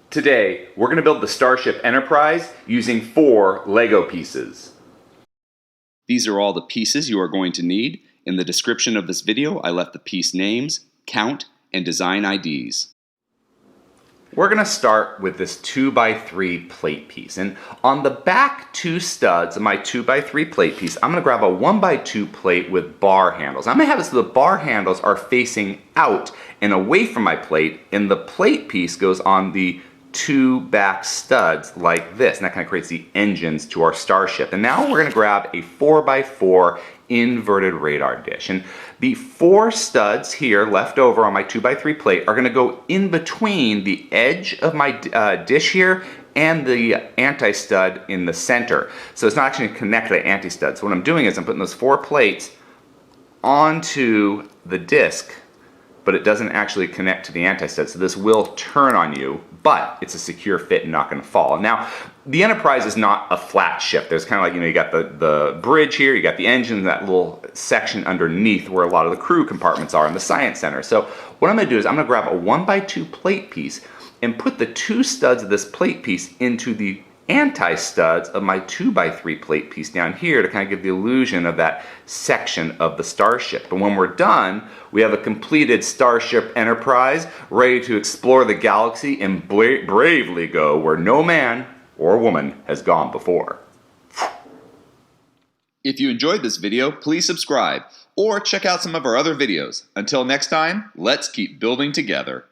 Today, we're going to build the Starship Enterprise using 4 LEGO pieces. These are all the pieces you are going to need. In the description of this video, I left the piece names, count, and design IDs. We're going to start with this 2x3 plate piece. And on the back 2 studs of my 2x3 plate piece, I'm going to grab a 1x2 plate with bar handles. I'm going to have it so the bar handles are facing out and away from my plate, and the plate piece goes on the 2 back studs like this, and that kind of creates the engines to our Starship. And now we're going to grab a 4x4 inverted radar dish, and the 4 studs here left over on my 2x3 plate are going to go in between the edge of my dish here and the anti-stud in the center. So it's not actually going to connect to the anti-stud. So what I'm doing is I'm putting those 4 plates onto the disc, but it doesn't actually connect to the anti-stud. So this will turn on you, but it's a secure fit and not going to fall. Now, the Enterprise is not a flat ship. There's kind of like, you got the bridge here, you got the engine, that little section underneath where a lot of the crew compartments are in the Science Center. So what I'm going to do is I'm going to grab a 1x2 plate piece and put the 2 studs of this plate piece into the anti-studs of my 2x3 plate piece down here to kind of give the illusion of that section of the Starship. But when we're done, we have a completed Starship Enterprise ready to explore the galaxy and bravely go where no man or woman has gone before. If you enjoyed this video, please subscribe or check out some of our other videos. Until next time, let's keep building together.